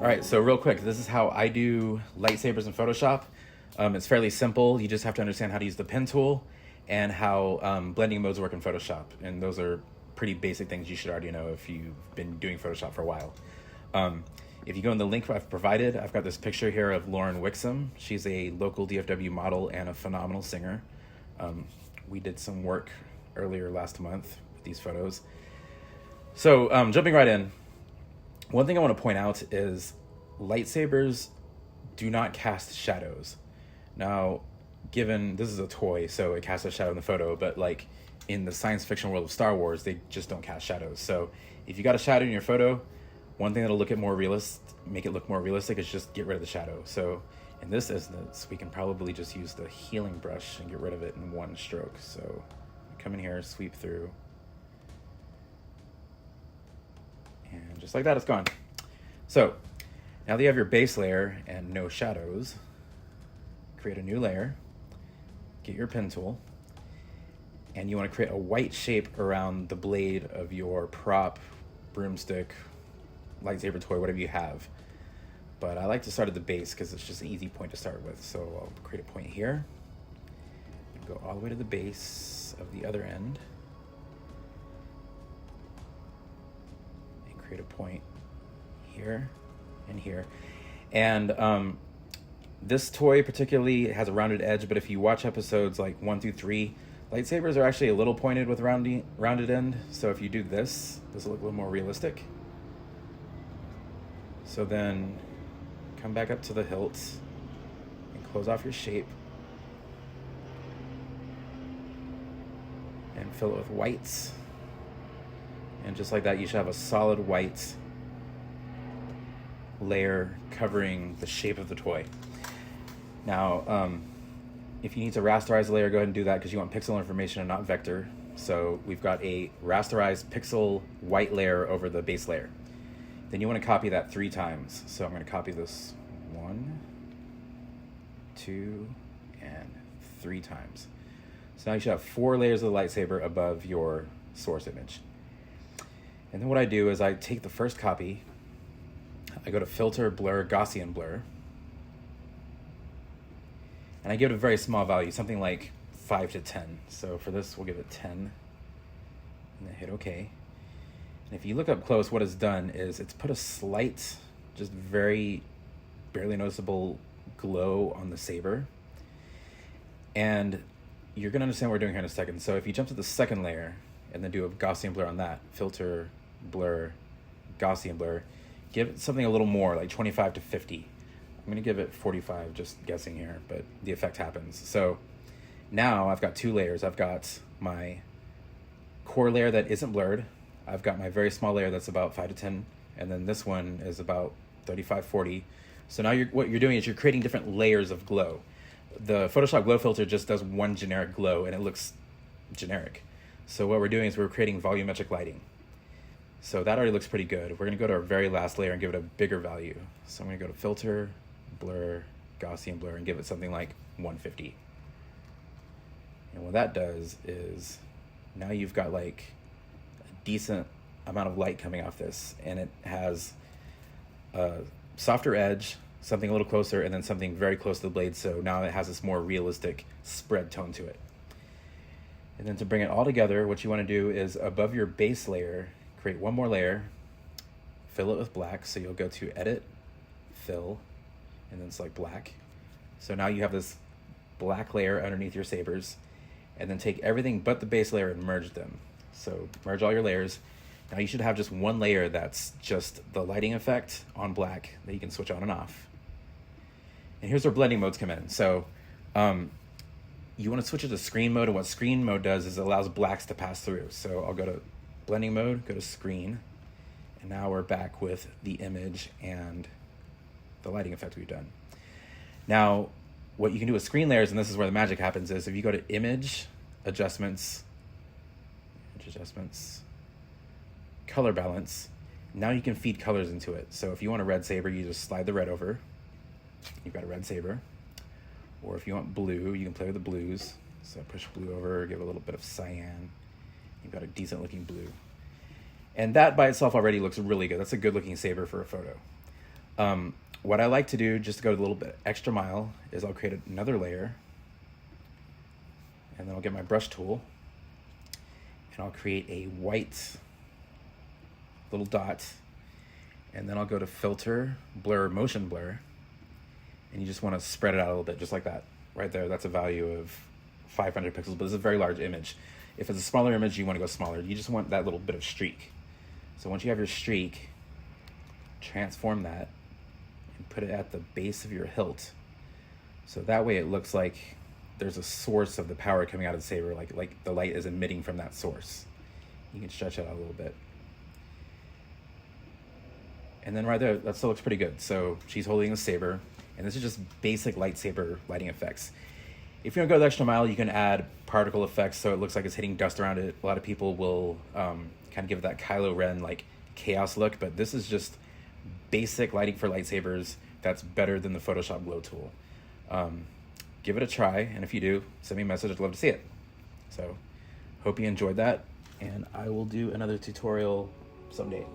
All right, so real quick, this is how I do lightsabers in Photoshop. It's fairly simple. You just have to understand how to use the pen tool and how blending modes work in Photoshop. And those are pretty basic things you should already know if you've been doing Photoshop for a while. If you go in the link I've provided, I've got this picture here of Lauren Wixom. She's a local DFW model and a phenomenal singer. We did some work earlier last month with these photos. So jumping right in, one thing I want to point out is lightsabers do not cast shadows. Now, given this is a toy, so it casts a shadow in the photo, but like in the science fiction world of Star Wars, they just don't cast shadows. So if you got a shadow in your photo, one thing that'll make it look more realistic is just get rid of the shadow. So in this instance, we can probably just use the healing brush and get rid of it in one stroke. So come in here, sweep through. And just like that, it's gone. So now that you have your base layer and no shadows, create a new layer, get your pen tool, and you want to create a white shape around the blade of your prop, broomstick, lightsaber toy, whatever you have. But I like to start at the base because it's just an easy point to start with. So I'll create a point here, and go all the way to the base of the other end, and create a point here and here. And this toy particularly has a rounded edge, but if you watch episodes like 1 through 3, lightsabers are actually a little pointed with rounded end. So if you do this will look a little more realistic. So then come back up to the hilt and close off your shape and fill it with whites. And just like that, you should have a solid white layer covering the shape of the toy. Now, if you need to rasterize the layer, go ahead and do that because you want pixel information and not vector. So we've got a rasterized pixel white layer over the base layer. Then you want to copy that 3 times. So I'm going to copy this 1, 2, and 3 times. So now you should have 4 layers of the lightsaber above your source image. And then what I do is I take the first copy, I go to Filter, Blur, Gaussian Blur, and I give it a very small value, something like 5 to 10. So for this, we'll give it 10, and then hit OK. And if you look up close, what it's done is it's put a slight, just very barely noticeable glow on the saber. And you're going to understand what we're doing here in a second. So if you jump to the second layer and then do a Gaussian blur on that, filter, blur, Gaussian blur, give it something a little more, like 25 to 50. I'm going to give it 45, just guessing here, but the effect happens. So now I've got 2 layers. I've got my core layer that isn't blurred. I've got my very small layer that's about 5 to 10, and then this one is about 35, 40. So now what you're doing is you're creating different layers of glow. The Photoshop glow filter just does one generic glow, and it looks generic. So what we're doing is we're creating volumetric lighting. So that already looks pretty good. We're going to go to our very last layer and give it a bigger value. So I'm going to go to Filter, Blur, Gaussian Blur, and give it something like 150. And what that does is now you've got like decent amount of light coming off this, and it has a softer edge, something a little closer, and then something very close to the blade. So now it has this more realistic spread tone to it. And then to bring it all together, what you want to do is above your base layer, create one more layer, fill it with black. So you'll go to Edit, Fill, and then select black. So now you have this black layer underneath your sabers, and then take everything but the base layer and merge them. So merge all your layers. Now you should have just one layer that's just the lighting effect on black that you can switch on and off. And here's where blending modes come in. So you want to switch it to screen mode, and what screen mode does is it allows blacks to pass through. So I'll go to blending mode, go to screen, and now we're back with the image and the lighting effect we've done. Now, what you can do with screen layers, and this is where the magic happens, is if you go to image, adjustments, color balance, now you can feed colors into it. So if you want a red saber, you just slide the red over. You've got a red saber. Or if you want blue, you can play with the blues. So push blue over, give it a little bit of cyan. You've got a decent looking blue. And that by itself already looks really good. That's a good looking saber for a photo. What I like to do, just to go a little bit extra mile, is I'll create another layer, and then I'll get my brush tool, and I'll create a white little dot, and then I'll go to filter, blur, motion blur, and you just want to spread it out a little bit, just like that. Right there, that's a value of 500 pixels, but this is a very large image. If it's a smaller image, you want to go smaller. You just want that little bit of streak. So once you have your streak, transform that and put it at the base of your hilt. So that way it looks like there's a source of the power coming out of the saber, like the light is emitting from that source. You can stretch it out a little bit. And then right there, that still looks pretty good. So she's holding the saber, and this is just basic lightsaber lighting effects. If you want to go the extra mile, you can add particle effects so it looks like it's hitting dust around it. A lot of people will kind of give that Kylo Ren like chaos look, but this is just basic lighting for lightsabers that's better than the Photoshop Glow tool. Give it a try, and if you do, send me a message. I'd love to see it. So hope you enjoyed that, and I will do another tutorial someday.